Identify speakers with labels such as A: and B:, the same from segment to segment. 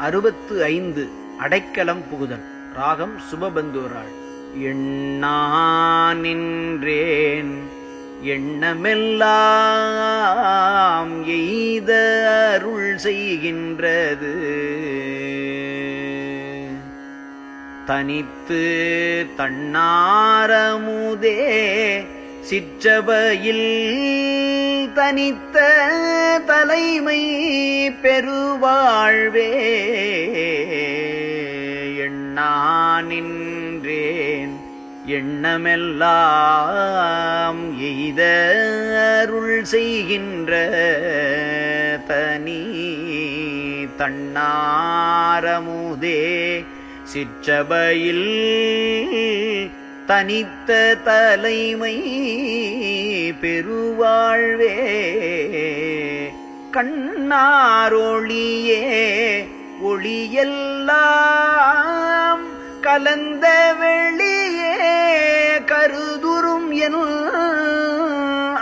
A: 65 அடைக்கலம் புகுதல். ராகம் சுபபந்தூராள். எண்ணா நின்றேன் எண்ணமெல்லாம் எய்த அருள் செய்கின்றது. தனித்து தன்னாரமுதே சிற்றபையில் தனித்த தலைமை பெருவாழ்வே. எண்ணா நின்றேன் எண்ணமெல்லாம் எய்த அருள் செய்கின்ற தனி தன்னாரமுதே சிற்றபையில் தனித்த தலைமை பெருவாழ்வே. கண்ணாரொளியே ஒளியெல்லாம் கலந்த வெளியே கருதுரும் என்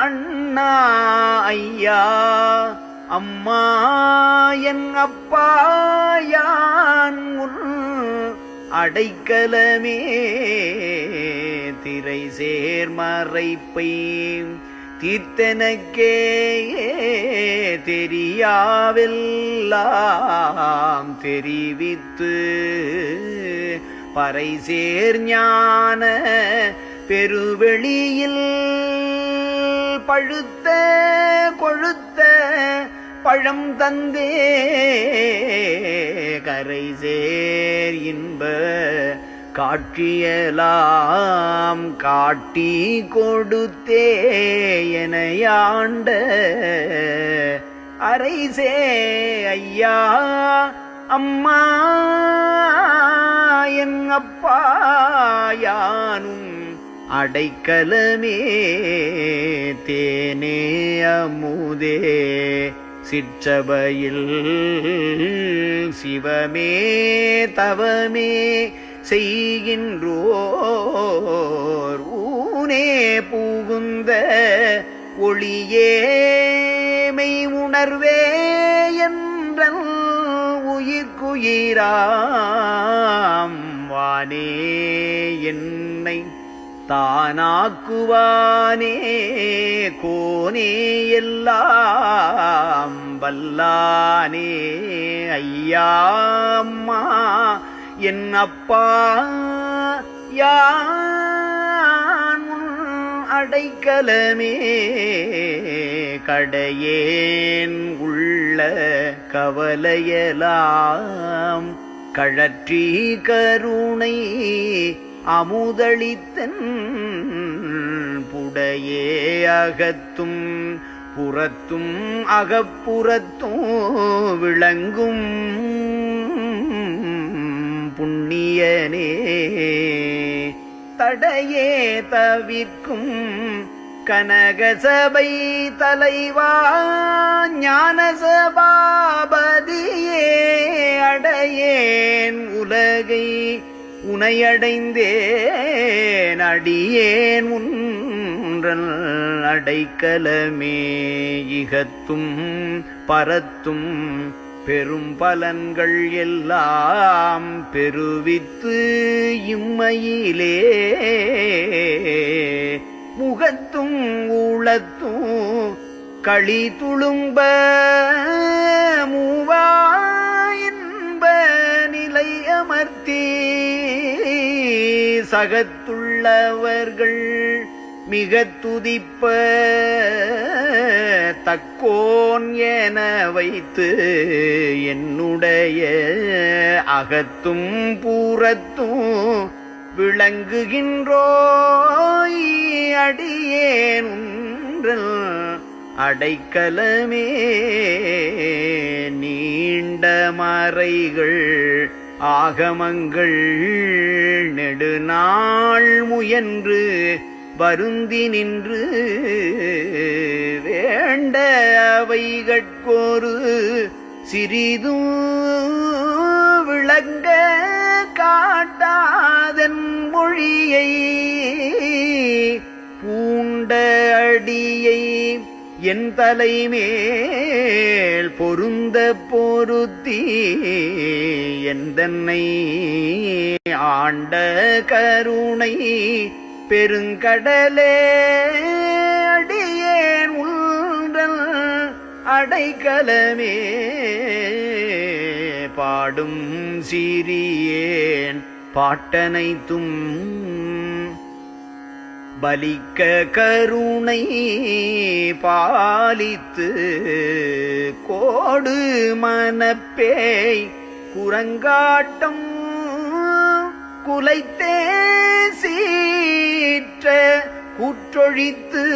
A: அண்ணா ஐயா அம்மா என் அப்பா யான் உன் அடைக்கலமே. திரை சேர்மறைப்பை தீர்த்தனக்கே தெரியாவெல்லாம் தெரிவித்து பறை சேர் ஞான பெருவெளியில் பழுத்த கொழுத்த பழம் தந்தே கரை சேர் இன்ப காட்சியலாம் காட்டி கொடுத்தே எனையாண்ட அரைசே ஐயா அம்மா என் அப்பா யானும் அடைக்கலமே. தேனே அமுதே சிற்றபையில் சிவமே தவமே செய்கின்றோர் ஊனே புகுந்த ஒளியே மெய் உணர்வே என்றன் உயிர்க்குயிராம் வானே என்னை தானாக்குவானே கோனே எல்லாம் வல்லானே ஐயா அம்மா என் அப்பா யான் அடைக்கலமே. கடையேன் உள்ள கவலையலாம் கழற்றி கருணை அமுதளித்தன் புடையே அகத்தும் புறத்தும் அகப்புறத்தும் விளங்கும் புண்ணியனே. தடையே தவிர்க்கும் கனகசபை தலைவா ஞானசபாபதியே அடையேன் உலகை உனையடைந்தேன் அடியேன் உன்றல் அடைக்கலமே. இகத்தும் பரத்தும் பெரும் பலன்கள் எல்லாம் பெருவித்து இம்மையிலே முகத்தும் ஊழத்தும் களி துளும்ப மூவா இன்ப நிலை அமர்த்தி சகத்துள்ளவர்கள் மிக துதிப்ப தக்கோன் என வைத்து என்னுடைய அகத்தும் பூரத்தும் விளங்குகின்றோய் அடியேன் உன்றல் அடைக்கலமே. நீண்ட மறைகள் ஆகமங்கள் நெடுநாள் முயன்று வருந்தி நின்று வேண்ட அவைகட்கொரு சிறிதும் விளங்க காட்டாதன் மொழியை பூண்ட அடியை என் தலைமேல் பொருந்த பொருத்தி எந்தன்னை ஆண்ட கருணை பெருங்கடலே அடியேன் உந்தன் அடைக்கலமே பாடும் சீரியேன் பாட்டனைத்தும் பலிக்க கருணை பாலித்து கோடு மனப்பேய் குரங்காட்டம் குலைத்தே சீற்ற குற்றொழித்து